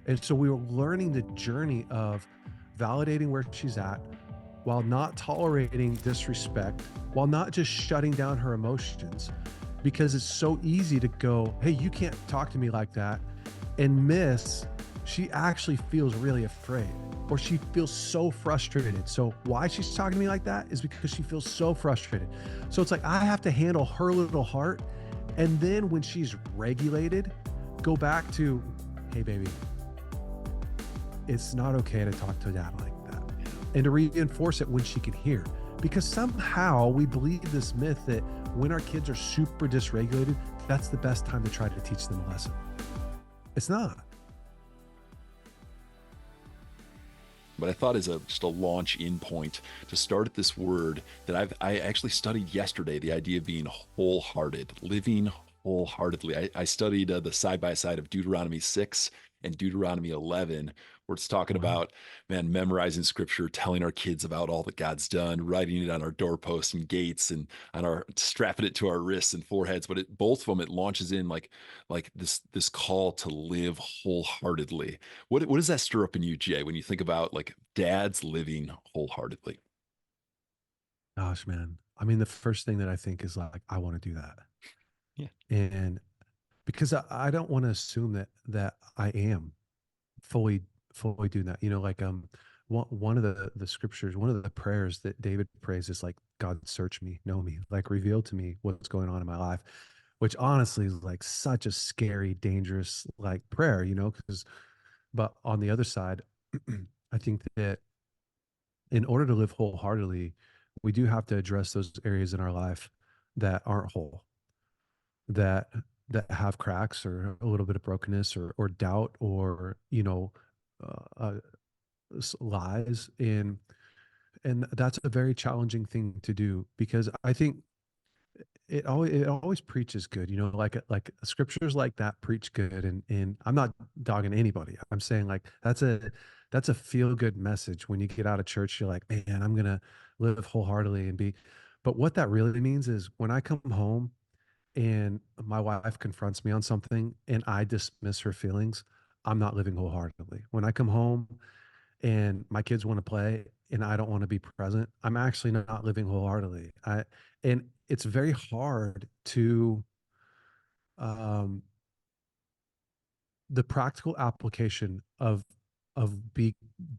And so we were learning the journey of validating where she's at while not tolerating disrespect, while not just shutting down her emotions, because it's so easy to go, hey, you can't talk to me like that, and miss she actually feels really afraid, or she feels so frustrated. So why she's talking to me like that is because she feels so frustrated. So it's like I have to handle her little heart, and then when she's regulated, go back to, hey baby, it's not okay to talk to dad like that, and to reinforce it when she can hear. Because somehow we believe this myth that when our kids are super dysregulated, that's the best time to try to teach them a lesson. It's not. But I thought as just a launch in point to start at this word that I actually studied yesterday, the idea of being wholehearted, living wholeheartedly. I studied the side by side of Deuteronomy 6 and Deuteronomy 11, where it's talking Wow. about, man, memorizing scripture, telling our kids about all that God's done, writing it on our doorposts and gates and on our strapping it to our wrists and foreheads. But both of them, it launches in like this call to live wholeheartedly. What does that stir up in you, Jay, when you think about like dads living wholeheartedly? Gosh, man. I mean, the first thing that I think is like, I want to do that. Yeah. And because I don't want to assume that I am fully doing that. Like one of the scriptures, one of the prayers that David prays is like, God, search me, know me, like reveal to me what's going on in my life, which honestly is like such a scary, dangerous like prayer, because but on the other side, I think that in order to live wholeheartedly, we do have to address those areas in our life that aren't whole, that have cracks or a little bit of brokenness or doubt or uh, uh, lies, and that's a very challenging thing to do, because I think it always preaches good, like scriptures like that preach good, and I'm not dogging anybody. I'm saying like that's a feel good message. When you get out of church, you're like, man, I'm gonna live wholeheartedly and be. But what that really means is when I come home and my wife confronts me on something and I dismiss her feelings, I'm not living wholeheartedly. When I come home and my kids want to play and I don't want to be present, I'm actually not living wholeheartedly. And it's very hard to um the practical application of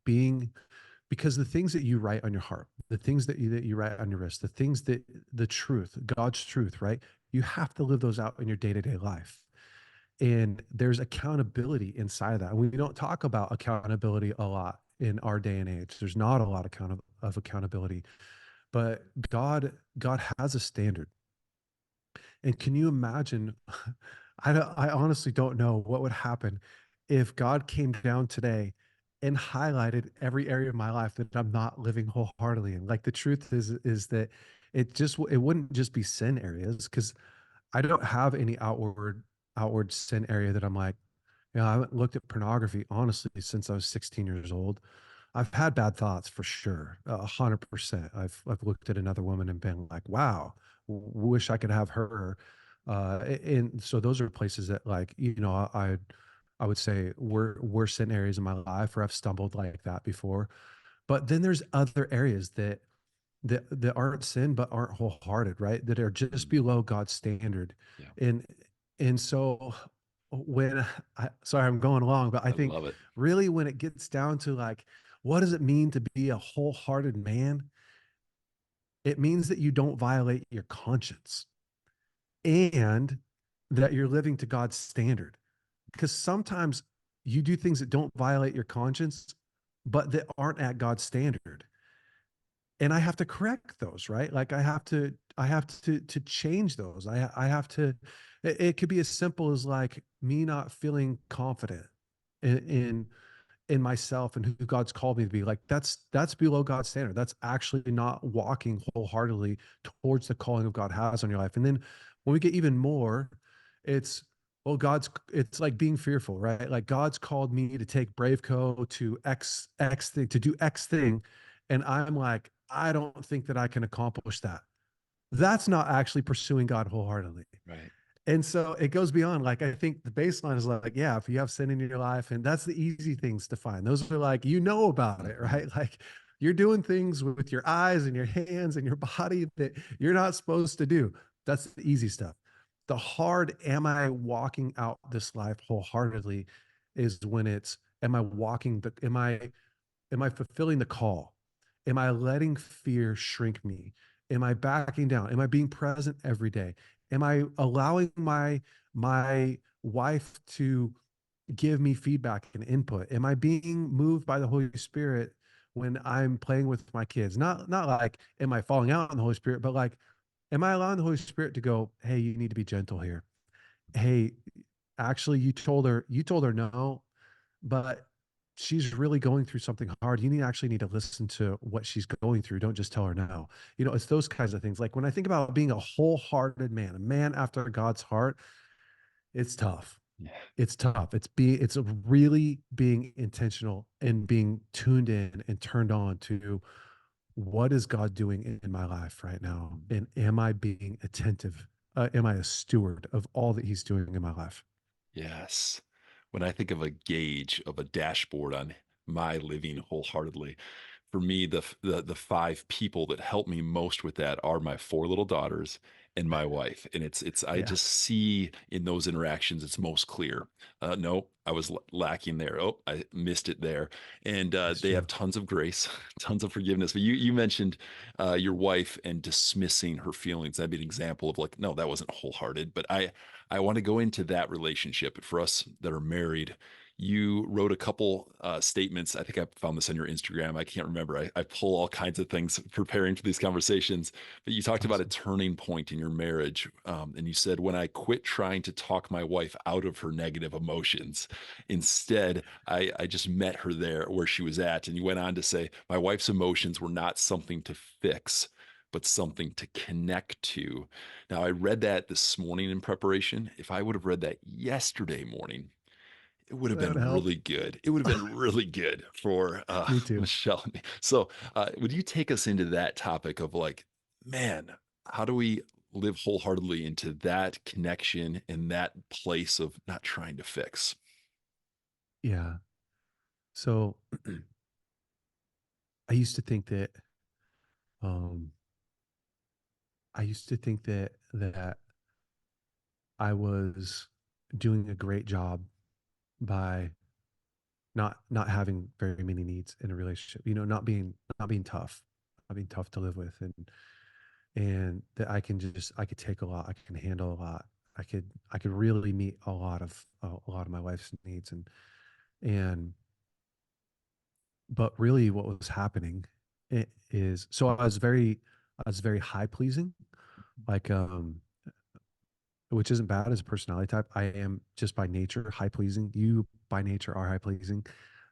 being, because the things that you write on your heart, the things that you write on your wrist, the things that the truth, God's truth, right? You have to live those out in your day-to-day life. And there's accountability inside of that. And we don't talk about accountability a lot in our day and age. There's not a lot of accountability, but God has a standard. And can you imagine? I honestly don't know what would happen if God came down today and highlighted every area of my life that I'm not living wholeheartedly in. Like the truth is that it wouldn't just be sin areas, because I don't have any outward sin area that I'm like, I haven't looked at pornography honestly since I was 16 years old. I've had bad thoughts for sure, 100%. I've looked at another woman and been like, wow, wish I could have her. And so those are places that, like, I would say were sin areas in my life where I've stumbled like that before. But then there's other areas that aren't sin but aren't wholehearted, right? That are just Mm, below God's standard. yeah. And so when sorry, I'm going along, but I I think love it. really when it gets down to like, what does it mean to be a wholehearted man? It means that you don't violate your conscience and that you're living to God's standard. Because sometimes you do things that don't violate your conscience, but that aren't at God's standard. And I have to correct those, right? Like I have to change those. I have to, it could be as simple as like me not feeling confident in in myself and who God's called me to be. Like that's below God's standard. That's actually not walking wholeheartedly towards the calling of God has on your life. And then when we get even more, it's, well, it's like being fearful, right? Like God's called me to take Braveco to X thing, to do X thing. And I'm like, I don't think that I can accomplish that. That's not actually pursuing God wholeheartedly. Right. And so it goes beyond, like, I think the baseline is like, yeah, if you have sin in your life, and that's the easy things to find. Those are like, you know about it, Mhm. right? Like you're doing things with your eyes and your hands and your body that you're not supposed to do. That's the easy stuff. The hard, am I walking out this life wholeheartedly, is when it's, am I walking the, am I fulfilling the call? Am I letting fear shrink me? Am I backing down? Am I being present every day? Am I allowing my wife to give me feedback and input? Am I being moved by the Holy Spirit when I'm playing with my kids? Not like am I falling out on the Holy Spirit, but like am I allowing the Holy Spirit to go, "Hey, you need to be gentle here. Hey, actually you told her no, but she's really going through something hard. You need actually need to listen to what she's going through. Don't just tell her no." You know, it's those kinds of things. Like when I think about being a wholehearted man, a man after God's heart, it's tough. Yeah. It's tough. It's really being intentional and being tuned in and turned on to what is God doing in my life right now? And am I being attentive? Am I a steward of all that he's doing in my life? Yes. When I think of a gauge of a dashboard on my living wholeheartedly, for me, the 5 people that help me most with that are my 4 little daughters and my wife, and it's I Yeah, just see in those interactions, it's most clear. No, I was lacking there. Oh, I missed it there, and, it's they have true. tons of grace, tons of forgiveness, but you mentioned, your wife and dismissing her feelings. That'd be an example of like, no, that wasn't wholehearted, but I wanna go into that relationship. For us that are married, you wrote a couple statements. I think I found this on your Instagram. I can't remember. I pull all kinds of things preparing for these conversations. But you talked about a Awesome. turning point in your marriage. And you said, when I quit trying to talk my wife out of her negative emotions, instead, I just met her there where she was at. And you went on to say, my wife's emotions were not something to fix, but something to connect to. Now, I read that this morning in preparation. If I would have read that yesterday morning, it would have That would been help. really good. It would have been really good for, Me too. Michelle and me. So, would you take us into that topic of like, man, how do we live wholeheartedly into that connection and that place of not trying to fix? Yeah. So I used to think that um I used to think that I was doing a great job by not having very many needs in a relationship. You know, not being tough, not being tough to live with, and that I could take a lot, I can handle a lot. I could really meet a lot of my wife's needs, and but really what was happening is, so I was very high pleasing, like which isn't bad as a personality type. I am just by nature high pleasing. You by nature are high pleasing.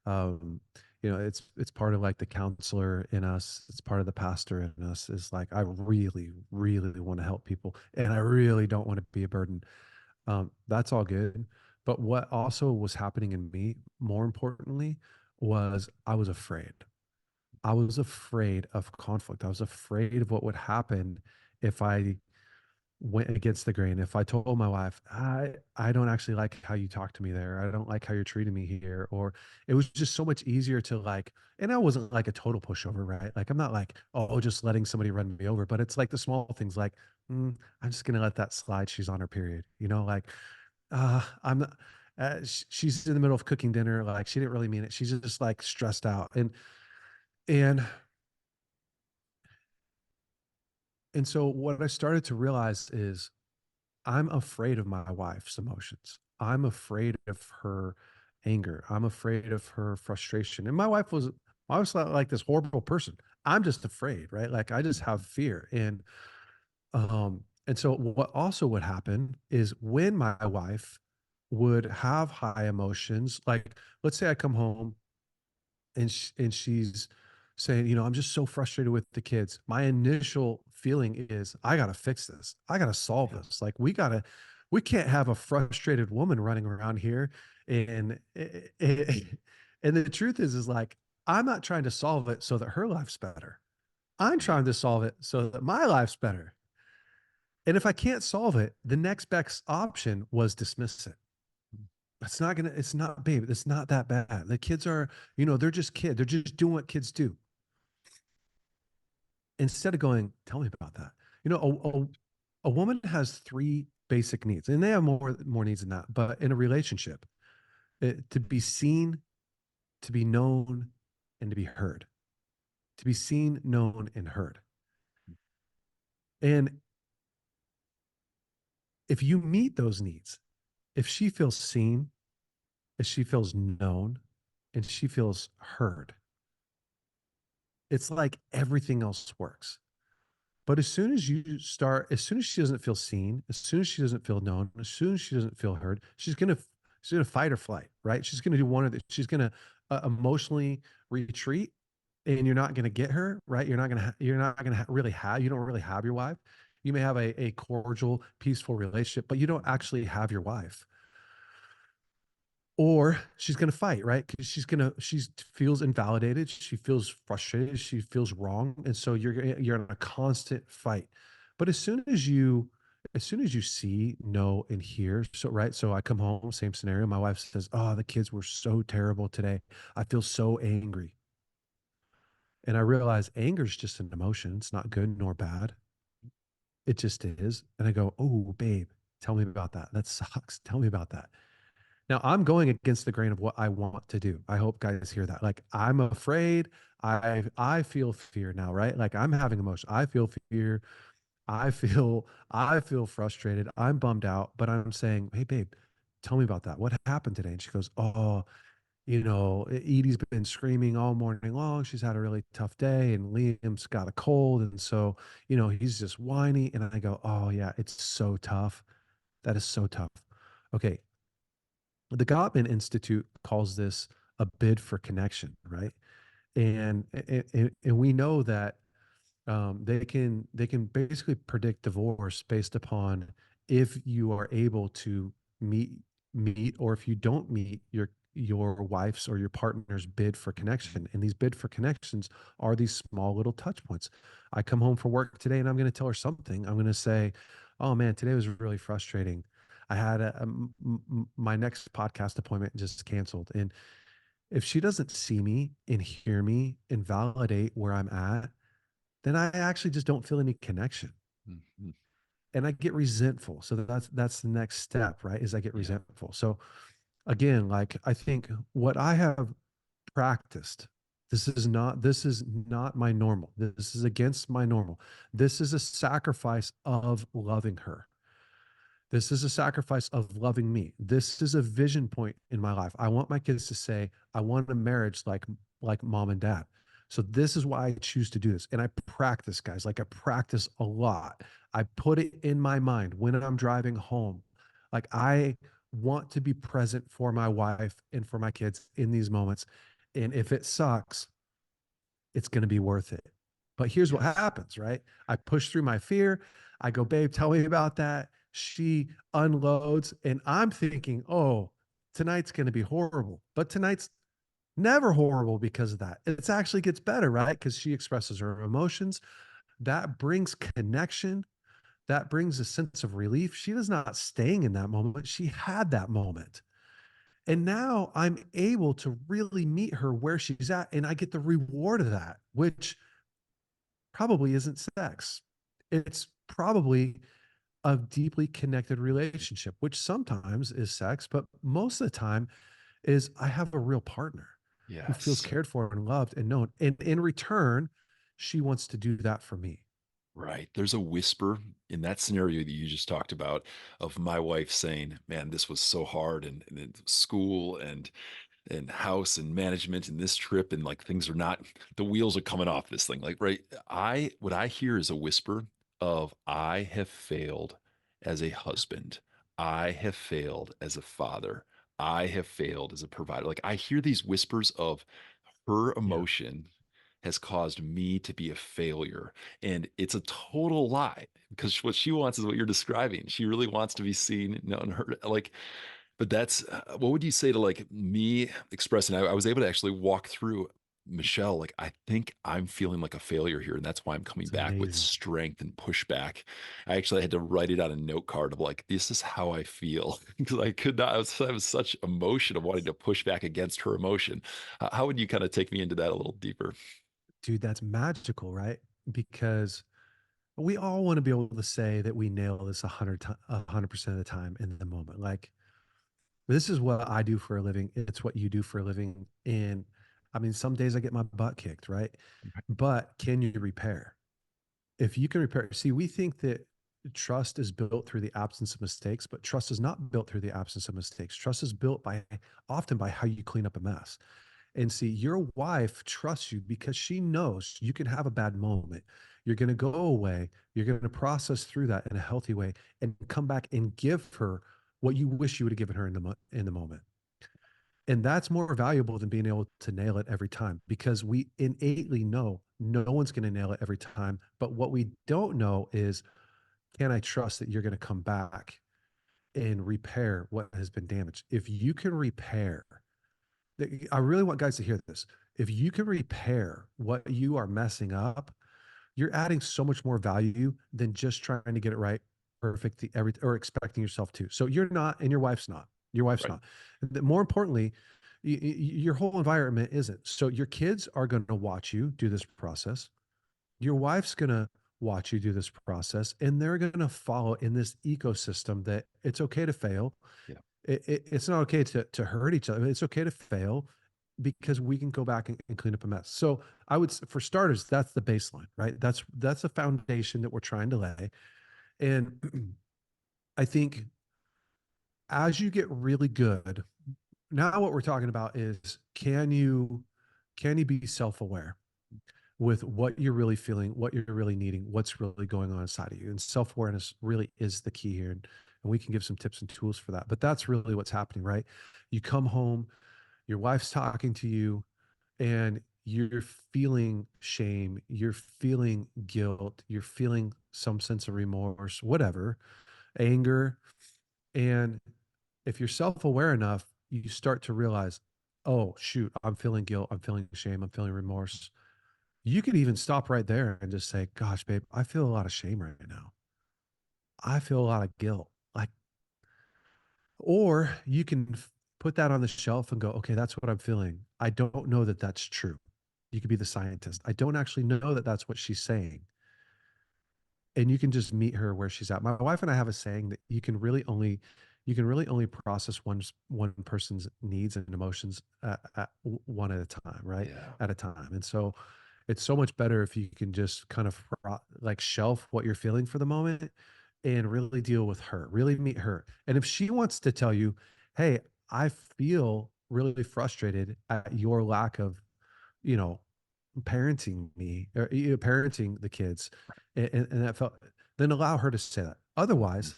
Um, you know, it's part of like the counselor in us. It's part of the pastor in us. Is like I really, really want to help people, and I really don't want to be a burden. That's all good. But what also was happening in me, more importantly, was I was afraid. I was afraid of conflict. I was afraid of what would happen if I went against the grain. If I told my wife, I don't actually like how you talk to me there. I don't like how you're treating me here. Or it was just so much easier to like, and I wasn't like a total pushover, right? Like I'm not like, oh, just letting somebody run me over, but it's like the small things like, I'm just gonna let that slide. She's on her period, you know, like I'm not, she's in the middle of cooking dinner. Like she didn't really mean it. She's just like stressed out. And and so what I started to realize is I'm afraid of my wife's emotions. I'm afraid of her anger. I'm afraid of her frustration. And my wife's not like this horrible person. I'm just afraid, right? Like I just have fear. And so what also would happen is when my wife would have high emotions, like let's say I come home and she's saying, you know, I'm just so frustrated with the kids. My initial feeling is I got to fix this. I got to solve Yeah. this. Like we can't have a frustrated woman running around here. And and the truth is like I'm not trying to solve it so that her life's better. I'm Right. trying to solve it so that my life's better. And if I can't solve it, the next best option was dismiss it. It's not, babe, it's not that bad. The kids are, they're just kids. They're just doing what kids do. Instead of going, tell me about that. You know, a woman has three basic needs, and they have more needs than that. But in a relationship, to be seen, to be known, and to be heard. To be seen, known, and heard. And if you meet those needs, if she feels seen, if she feels known, and she feels heard, it's like everything else works. But as soon as she doesn't feel seen, as soon as she doesn't feel known, as soon as she doesn't feel heard, she's gonna fight or flight, right? She's gonna do one of the. She's gonna emotionally retreat, and you're not gonna get her, right? You're not gonna really have. You don't really have your wife. You may have a cordial, peaceful relationship, but you don't actually have your wife. Or she's going to fight, right? Because she feels invalidated, she feels frustrated, she feels wrong, and so you're in a constant fight. But as soon as you see, know, and hear, so right, so I come home, same scenario. My wife says, "Oh, the kids were so terrible today. I feel so angry," and I realize anger is just an emotion. It's not good nor bad. It just is. And I go, "Oh, babe, tell me about that. That sucks. Tell me about that." Now I'm going against the grain of what I want to do. I hope guys hear that. Like I'm afraid. I feel fear now, right? Like I'm having emotion. I feel fear. I feel frustrated. I'm bummed out, but I'm saying, "Hey babe, tell me about that. What happened today?" And she goes, "Oh, Edie's been screaming all morning long. She's had a really tough day, and Liam's got a cold, and so, he's just whiny." And I go, "Oh yeah, it's so tough. That is so tough." Okay, the Gottman Institute calls this a bid for connection, right? And we know that they can basically predict divorce based upon if you are able to meet or if you don't meet your wife's or your partner's bid for connection. And these bid for connections are these small little touch points. I come home from work today and I'm going to tell her something. I'm going to say, "Oh man, today was really frustrating. I had my next podcast appointment just canceled." And if she doesn't see me and hear me and validate where I'm at, then I actually just don't feel any connection, Mhm. and I get resentful. So that's the next step, right? Is I get Yeah. resentful. So again, like I think what I have practiced, this is not my normal. This is against my normal. This is a sacrifice of loving her. This is a sacrifice of loving me. This is a vision point in my life. I want my kids to say, "I want a marriage like mom and dad." So this is why I choose to do this. And I practice, guys. Like I practice a lot. I put it in my mind when I'm driving home. Like I want to be present for my wife and for my kids in these moments. And if it sucks, it's going to be worth it. But here's what Yes. happens, right? I push through my fear. I go, "Babe, tell me about that." She unloads, and I'm thinking, "Oh, tonight's going to be horrible." But tonight's never horrible because of that. It actually gets better, right? Because she expresses her emotions. That brings connection. That brings a sense of relief. She was not staying in that moment. She had that moment. And now I'm able to really meet her where she's at, and I get the reward of that, which probably isn't sex. It's probably a deeply connected relationship, which sometimes is sex, but most of the time is I have a real partner who feels Yes. cared for and loved and known. And in return, she wants to do that for me. Right. There's a whisper in that scenario that you just talked about of my wife saying, "Man, this was so hard and in school and house and management and this trip and like things are not the wheels are coming off this thing." Like, right. I what I hear is a whisper of I have failed as a husband. I have failed as a father. I have failed as a provider. Like I hear these whispers of her Yeah. emotion has caused me to be a failure. And it's a total lie because what she wants is what you're describing. She really wants to be seen, known, heard. Like, but that's what would you say to like me expressing? I was able to actually walk through. Michelle, like, I think I'm feeling like a failure here. And that's why I'm coming It's back with amazing. strength and pushback. I actually had to write it on a note card of like, this is how I feel. Because I could not, I was such emotion of wanting to push back against her emotion. How would you kind of take me into that a little deeper? Dude, that's magical, right? Because we all want to be able to say that we nail this 100% of the time in the moment. Like, this is what I do for a living. It's what you do for a living. And I mean, some days I get my butt kicked, right? But can you repair? If you can repair, see, we think that trust is built through the absence of mistakes, but trust is not built through the absence of mistakes. Trust is built by often by how you clean up a mess. And see, your wife trusts you because she knows you can have a bad moment. You're going to go away. You're going to process through that in a healthy way and come back and give her what you wish you would have given her in in the moment. And that's more valuable than being able to nail it every time because we innately know no one's going to nail it every time. But what we don't know is, can I trust that you're going to come back and repair what has been damaged? If you can repair, I really want guys to hear this. If you can repair what you are messing up, you're adding so much more value than just trying to get it right perfect every or expecting yourself to. So you're not, and your wife's not. Your wife's Right. not. More importantly, your whole environment isn't. So your kids are going to watch you do this process. Your wife's going to watch you do this process, and they're going to follow in this ecosystem that it's okay to fail. Yeah. It's not okay to hurt each other. It's okay to fail because we can go back and clean up a mess. So I would, for starters, that's the baseline, right? That's the foundation that we're trying to lay. And I think as you get really good, now what we're talking about is can you be self-aware with what you're really feeling, what you're really needing, what's really going on inside of you. And self-awareness really is the key here. And we can give some tips and tools for that. But that's really what's happening, right? You come home, your wife's talking to you, and you're feeling shame, you're feeling guilt, you're feeling some sense of remorse, whatever, anger. And if you're self aware enough, you start to realize, oh, shoot, I'm feeling guilt, I'm feeling shame, I'm feeling remorse. You could even stop right there and just say, gosh, babe, I feel a lot of shame right now. I feel a lot of guilt. Like, or you can put that on the shelf and go, okay, that's what I'm feeling. I don't know that that's true. You could be the scientist. I don't actually know that that's what she's saying. And you can just meet her where she's at. My wife and I have a saying that you can really only process one person's needs and emotions one at a time, right? Yeah. At a time. And so it's so much better if you can just kind of like shelf what you're feeling for the moment and really deal with her, really meet her. And if she wants to tell you, hey, I feel really frustrated at your lack of, you know, parenting me or parenting the kids, and that felt, then allow her to say that. Mhm. Otherwise,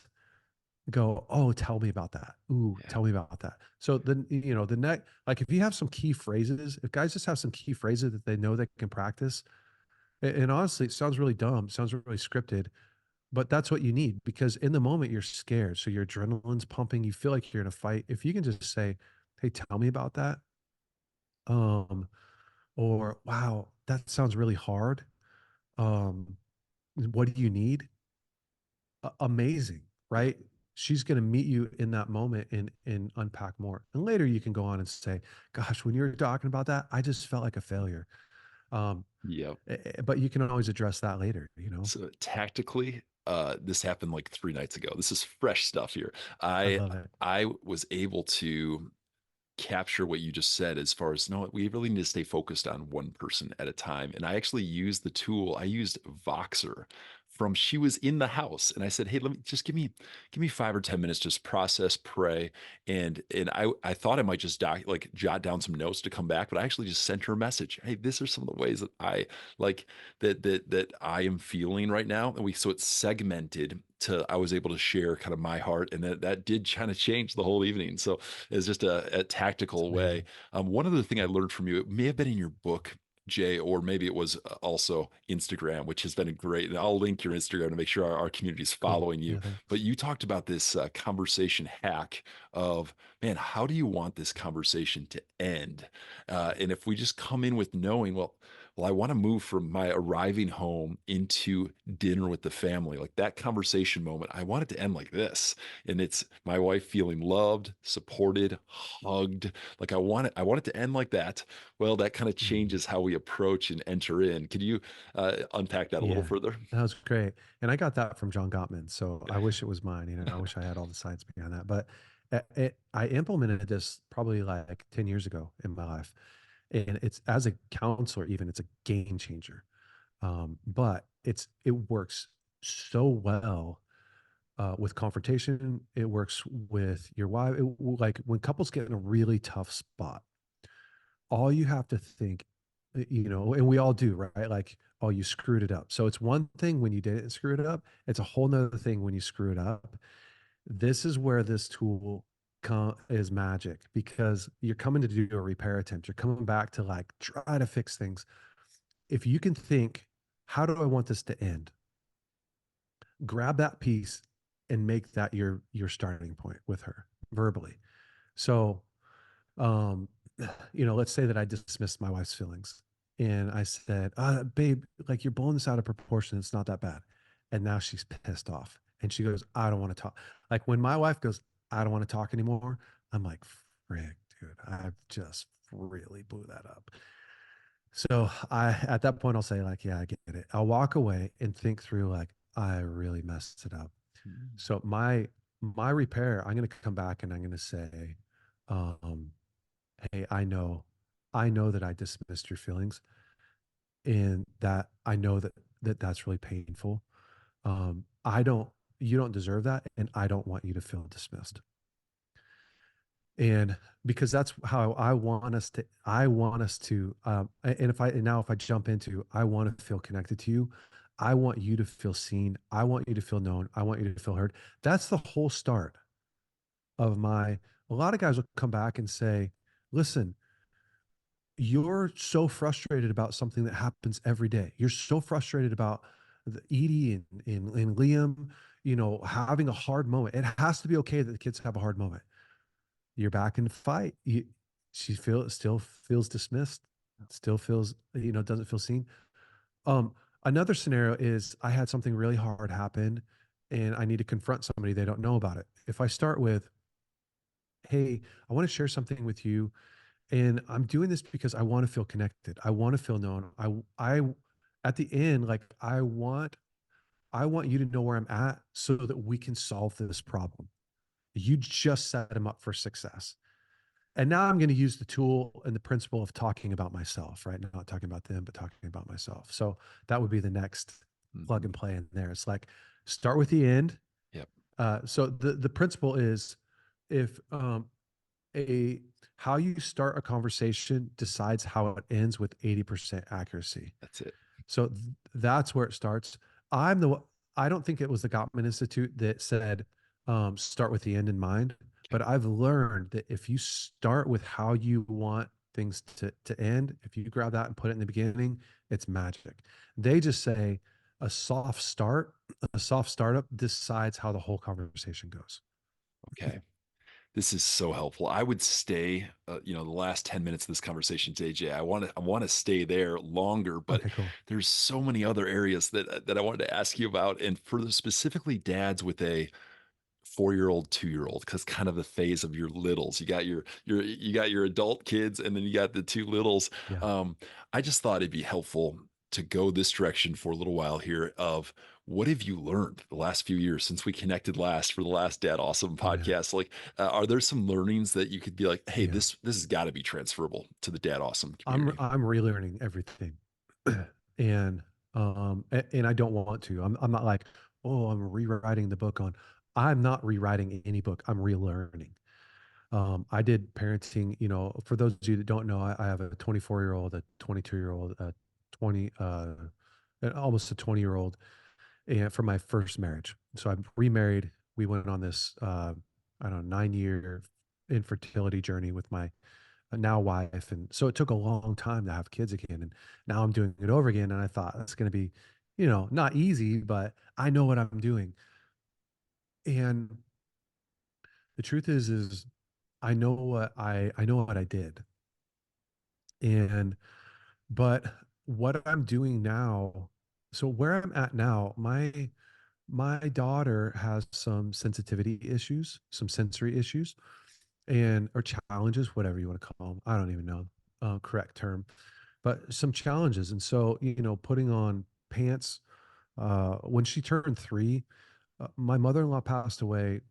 go, oh, tell me about that. Ooh, Yeah. tell me about that. So then, the next, like if you have some key phrases, if guys just have some key phrases that they know they can practice, and honestly, it sounds really dumb, sounds really scripted, but that's what you need because in the moment you're scared. So your adrenaline's pumping, you feel like you're in a fight. If you can just say, hey, tell me about that. Um, or wow, that sounds really hard. Um, what do you need? Amazing, right? She's going to meet you in that moment and unpack more. And later you can go on and say, "Gosh, when you were talking about that, I just felt like a failure." Um, Yep. but you can always address that later. So tactically, this happened like 3 nights ago. This is fresh stuff here. I I love it. I was able to capture what you just said as far as no, we really need to stay focused on one person at a time. And I actually used the tool. I used Voxer from she was in the house and I said, hey, let me just give me 5 or 10 minutes, just process, pray. And I thought I might just like jot down some notes to come back, but I actually just sent her a message. Hey, these are some of the ways that I like that I am feeling right now. And so it's segmented to I was able to share kind of my heart. And that did kind of change the whole evening. So it's just a It's tactical way. amazing. One other thing I learned from you, it may have been in your book. Jay, or maybe it was also Instagram, which has been great. And I'll link your Instagram to make sure our community is Cool. following you. Yeah, But thanks. you talked about this conversation hack of, man, how do you want this conversation to end? And if we just come in with knowing, well, I want to move from my arriving home into dinner with the family, like that conversation moment. I want it to end like this, and it's my wife feeling loved, supported, hugged. Like I want it to end like that. Well, that kind of Mm. changes how we approach and enter in. Could you unpack that a little Yeah, further? that was great. And I got that from John Gottman. So I wish it was mine. I wish I had all the science behind that. But I implemented this probably like 10 years ago in my life. And it's as a counselor, even it's a game changer. But it works so well with confrontation. It works with your wife. Like when couples get in a really tough spot, all you have to think, and we all do, right? Like, oh, you screwed it up. So it's one thing when you didn't screw it up. It's a whole nother thing when you screw it up. This is where this tool is magic because you're coming to do a repair attempt. You're coming back to like try to fix things. If you can think, how do I want this to end? Grab that piece and make that your starting point with her verbally. So um let's say that I dismissed my wife's feelings and I said, babe, like you're blowing this out of proportion, it's not that bad. And now she's pissed off and she goes, I don't want to talk. Like when my wife goes, I don't want to talk anymore, I'm like, frick, dude, I've just really blew that up. So I at that point I'll say like, yeah, I get it. I'll walk away and think through like I really messed it up. Mm. So my repair, I'm going to come back and I'm going to say, um, hey, I know that I dismissed your feelings and that I know that that's really painful. I don't, you don't deserve that. And I don't want you to feel dismissed. And because that's how and if I jump into, I want to feel connected to you. I want you to feel seen. I want you to feel known. I want you to feel heard. That's the whole start of a lot of guys will come back and say, listen, you're so frustrated about something that happens every day. You're so frustrated about Edie and Liam, having a hard moment. It has to be okay that the kids have a hard moment. You're back in the fight. Still feels dismissed, still feels, doesn't feel seen. Another scenario is I had something really hard happen and I need to confront somebody they don't know about it. If I start with, hey, I want to share something with you and I'm doing this because I want to feel connected. I want to feel known. At the end, like I want you to know where I'm at so that we can solve this problem. You just set them up for success. And now I'm going to use the tool and the principle of talking about myself, right? Not talking about them, but talking about myself. So that would be the next plug Mhm. and play in there. It's like start with the end. Yep, So the principle is if a how you start a conversation decides how it ends with 80% accuracy. that's it. So that's where it starts. I'm the I don't think it was the Gottman Institute that said start with the end in mind, Okay. but I've learned that if you start with how you want things to end, if you grab that and put it in the beginning, it's magic. They just say a soft start, a soft startup decides how the whole conversation goes. Okay. This is so helpful. I would stay, the last 10 minutes of this conversation, JJ. I want to stay there longer, but Okay, cool. there's so many other areas that I wanted to ask you about, and for specifically dads with a 4-year-old, 2-year-old, because kind of the phase of your littles. You got your adult kids, and then you got the two littles. Yeah. Um, I just thought it'd be helpful to go this direction for a little while here of what have you learned the last few years since we connected last for the last Dad Awesome Yeah. podcast? Like, are there some learnings that you could be like, hey, Yeah. this has got to be transferable to the Dad Awesome I'm community? I'm relearning everything. and and I don't want to. I'm not like, oh, I'm rewriting the book on. I'm not rewriting any book. I'm relearning. I did parenting, for those of you that don't know, I have a 24-year-old, a 22-year-old, a 20 and almost a 20-year-old and from my first marriage. So I'm remarried. We went on this I don't know, 9-year infertility journey with my now wife. And so it took a long time to have kids again. And now I'm doing it over again. And I thought that's going to be, not easy, but I know what I'm doing. And the truth is I know what I did. And, but what I'm doing now, so where I'm at now, my daughter has some sensitivity issues, some sensory issues, and or challenges, whatever you want to call them. I don't even know correct term, but some challenges. And so, putting on pants when she turned 3, my mother-in-law passed away,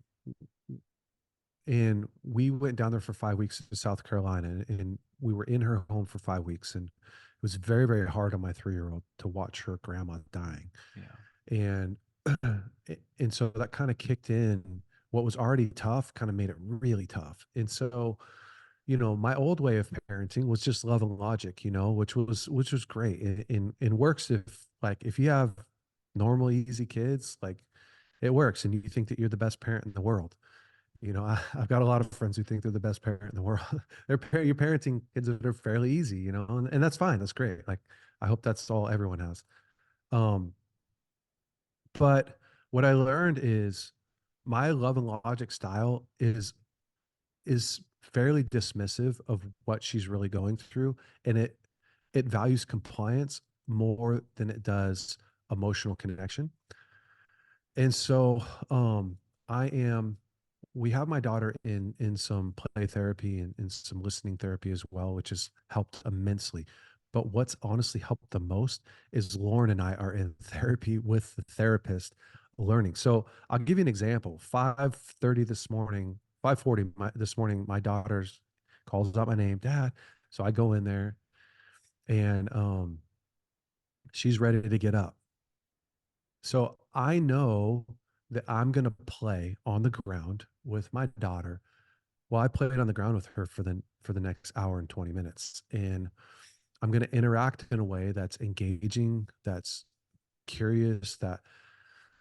and we went down there for 5 weeks to South Carolina, and we were in her home for 5 weeks, and it was very, very hard on my 3-year-old to watch her grandma dying. Yeah. And and so that kind of kicked in what was already tough, kind of made it really tough. And so, my old way of parenting was just love and logic, which was great. And works if you have normal, easy kids, like it works, and you think that you're the best parent in the world. I've got a lot of friends who think they're the best parent in the world. You're parenting kids that are fairly easy, and that's fine. That's great. Like, I hope that's all everyone has. Um, but what I learned is my love and logic style is fairly dismissive of what she's really going through, and it values compliance more than it does emotional connection. And so I am we have my daughter in some play therapy and some listening therapy as well, which has helped immensely. But what's honestly helped the most is Lauren and I are in therapy with the therapist learning. So I'll give you an example. 5:30 this morning, 5:40 this morning, my daughter's calls out my name, Dad. So I go in there, and she's ready to get up. So I know that I'm going to play on the ground with my daughter. Well, I played on the ground with her for the next hour and 20 minutes. And I'm going to interact in a way that's engaging, that's curious,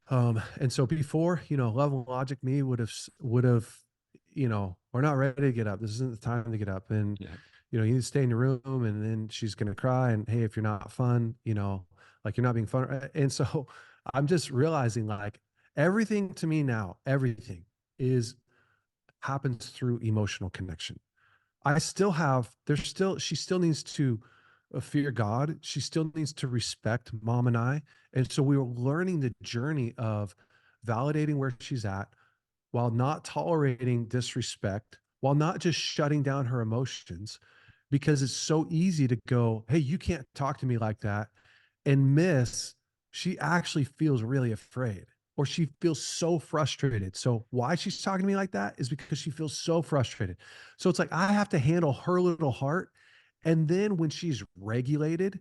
and so before, love and logic me would have, we're not ready to get up. This isn't the time to get up. And, Yeah. you need to stay in your room, and then she's going to cry. And hey, if you're not fun, like you're not being fun. And so I'm just realizing, like, everything to me now, everything is happens through emotional connection. She still needs to fear God. She still needs to respect mom and I. And so we were learning the journey of validating where she's at while not tolerating disrespect, while not just shutting down her emotions, because it's so easy to go, hey, you can't talk to me like that, and miss she actually feels really afraid, or she feels so frustrated. So why she's talking to me like that is because she feels so frustrated. So it's like I have to handle her little heart, and then when she's regulated,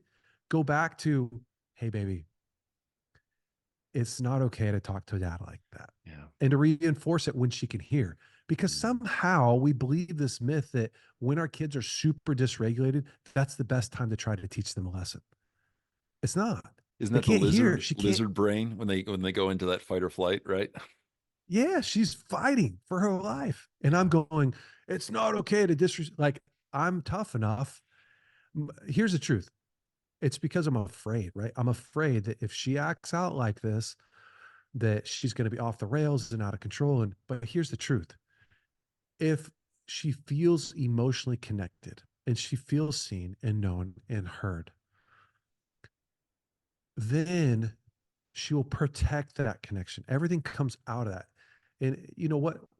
go back to, hey baby, it's not okay to talk to dad like that, Yeah. and to reinforce it when she can hear. Because Mm. somehow we believe this myth that when our kids are super dysregulated, that's the best time to try to teach them a lesson. It's not. Isn't They that the can't hear. She can't. lizard brain when they go into that fight or flight, right? Yeah, she's fighting for her life. And I'm Yeah. going, it's not okay to disrespect. Like, I'm tough enough. Here's the truth. It's because I'm afraid, right? I'm afraid that if she acts out like this, that she's going to be off the rails and out of control. But here's the truth. If she feels emotionally connected and she feels seen and known and heard, then she will protect that connection. Everything comes out of that. And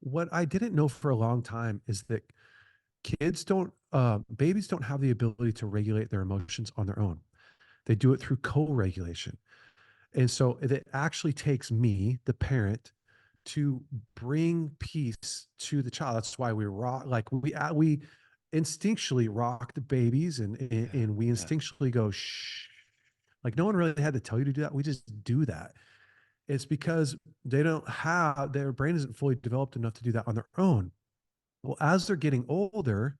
what I didn't know for a long time is that babies don't have the ability to regulate their emotions on their own. They do it through co-regulation. And so it actually takes me, the parent, to bring peace to the child. That's why we rock, like we instinctually rock the babies, Yeah. and we Yeah. instinctually go shh. Like, no one really had to tell you to do that. We just do that. It's because their brain isn't fully developed enough to do that on their own. Well, as they're getting older,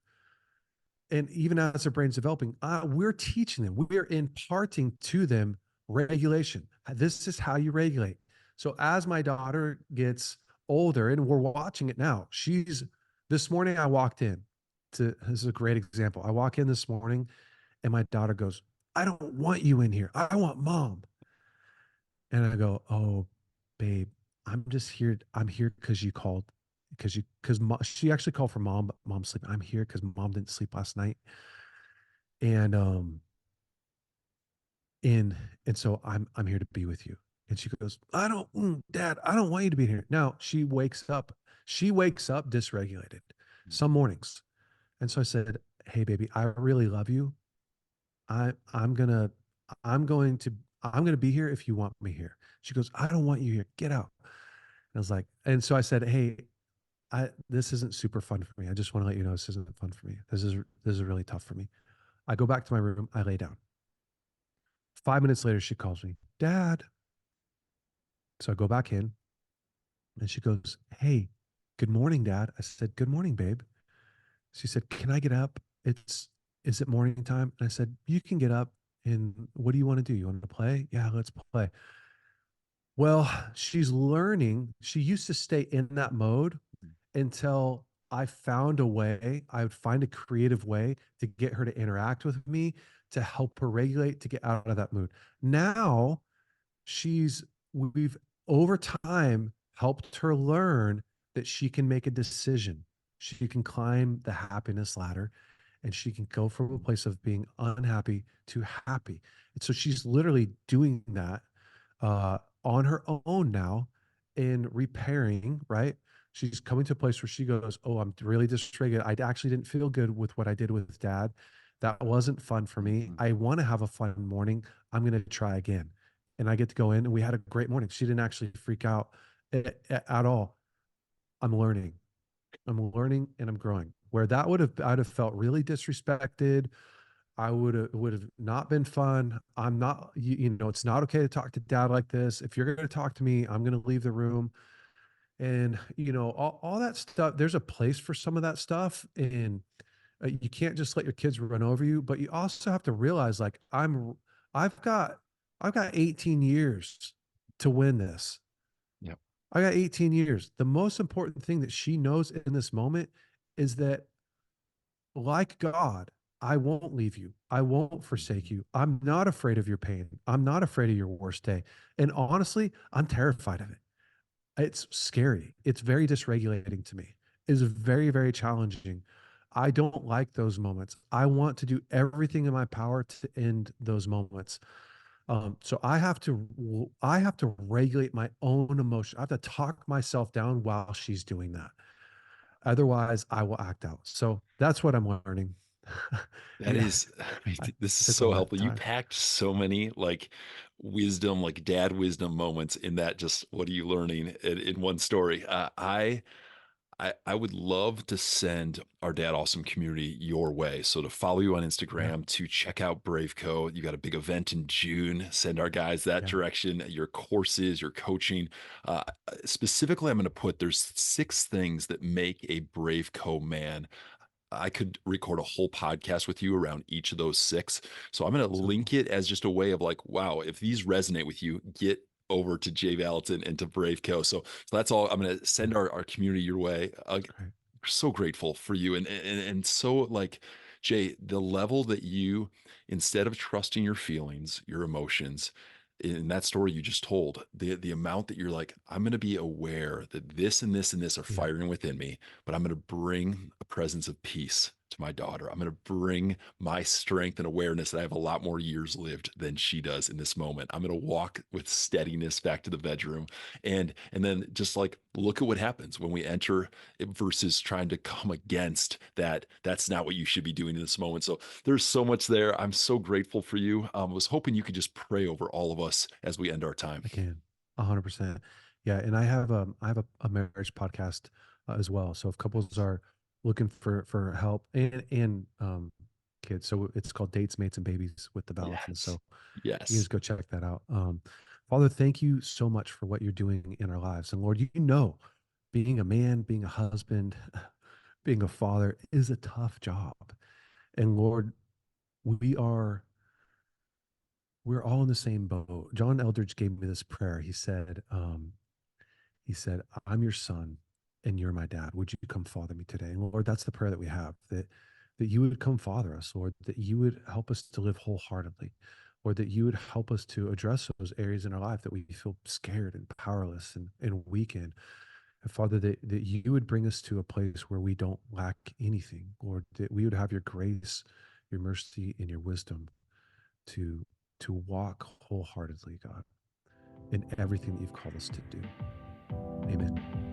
and even as their brain's developing, we're teaching them, we're imparting to them regulation. This is how you regulate. So as my daughter gets older, and we're watching it now, this morning I walked in. this is a great example. I walk in this morning and my daughter goes, I don't want you in here. I want mom. And I go, oh, babe, I'm just here. I'm here because you called, because she actually called for mom, but mom's sleeping. I'm here because mom didn't sleep last night. And, and, and so I'm here to be with you. And she goes, I don't, dad, I don't want you to be here. Now she wakes up dysregulated some mornings. And so I said, hey, baby, I really love you. I, I'm going to, I'm going to, I'm going to be here if you want me here. She goes, I don't want you here. Get out. And I was like, and so I said, hey, this isn't super fun for me. I just want to let you know this isn't fun for me. This is really tough for me. I go back to my room. I lay down. 5 minutes later, she calls me, Dad. So I go back in and she goes, hey, good morning, Dad. I said, good morning, babe. She said, can I get up? Is it morning time? And I said, you can get up. And what do you want to do? You want to play? Yeah, let's play. Well, she's learning. She used to stay in that mode until I found a way, I would find a creative way to get her to interact with me, to help her regulate, to get out of that mood. Now we've over time helped her learn that she can make a decision. She can climb the happiness ladder and she can go from a place of being unhappy to happy. And so she's literally doing that on her own now in repairing, right? She's coming to a place where she goes, oh, I'm really dysregulated. I actually didn't feel good with what I did with dad. That wasn't fun for me. Mhm. I want to have a fun morning. I'm going to try again. And I get to go in and we had a great morning. She didn't actually freak out at all. I'm learning. I'm learning and I'm growing. Where I'd have felt really disrespected. I would have not been fun. I'm not, it's not okay to talk to dad like this. If you're going to talk to me, I'm going to leave the room. And, all that stuff, there's a place for some of that stuff. And you can't just let your kids run over you, but you also have to realize like, I've got, I've got 18 years to win this. Yep. I got 18 years. The most important thing that she knows in this moment is that, like God, I won't leave you. I won't forsake Mhm. you. I'm not afraid of your pain. I'm not afraid of your worst day. And honestly, I'm terrified of it. It's scary. It's very dysregulating to me. It's very, very challenging. I don't like those moments. I want to do everything in my power to end those moments. So I have to regulate my own emotion. I have to talk myself down while she's doing that. Otherwise, I will act out. So that's what I'm learning. That Yeah, is, I mean, I this is took all so that helpful. You time. packed so many like wisdom, like dad wisdom moments in that. Just what are you learning in one story? I would love to send our Dad Awesome community your way. So to follow you on Yeah, Instagram, to check out Braveco. You got a big event in June. Send our guys that yeah, direction. Your courses, your coaching. Specifically, I'm going to put there's 6 things that make a Braveco man. I could record a whole podcast with you around each of those 6. So I'm going to so cool. link it as just a way of like, wow, if these resonate with you, get over to Jay Vallotton and to Braveco. So that's all. I'm going to Yeah, send our community your way. great. So grateful for you and so like Jay, the level that you instead of trusting your feelings, your emotions, in that story you just told, the amount that you're like, I'm going to be aware that this and this and this are Yeah, firing within me, but I'm going to bring a presence of peace to my daughter. I'm going to bring my strength and awareness that I have a lot more years lived than she does in this moment. I'm going to walk with steadiness back to the bedroom and then just like look at what happens when we enter versus trying to come against that. That's not what you should be doing in this moment. So there's so much there. I'm so grateful for you. Was hoping you could just pray over all of us as we end our time. I can 100%. Yeah. And I have a marriage podcast as well. So if couples are looking for help and kids, so it's called Dates, Mates, and Babies with the Vallottons. Yes. So you can Yes. just go check that out. Father, thank you so much for what you're doing in our lives. And Lord, being a man, being a husband, being a father is a tough job. And Lord, we are we're all in the same boat. John Eldridge gave me this prayer. He said, I'm your son. and you're my dad. Would you come father me today? And Lord, that's the prayer that we have, that you would come father us, Lord, that you would help us to live wholeheartedly, or that you would help us to address those areas in our life that we feel scared and powerless and weak in. And Father, that you would bring us to a place where we don't lack anything, Lord, that we would have your grace, your mercy, and your wisdom to to walk wholeheartedly, God, in everything that you've called us to do. Amen.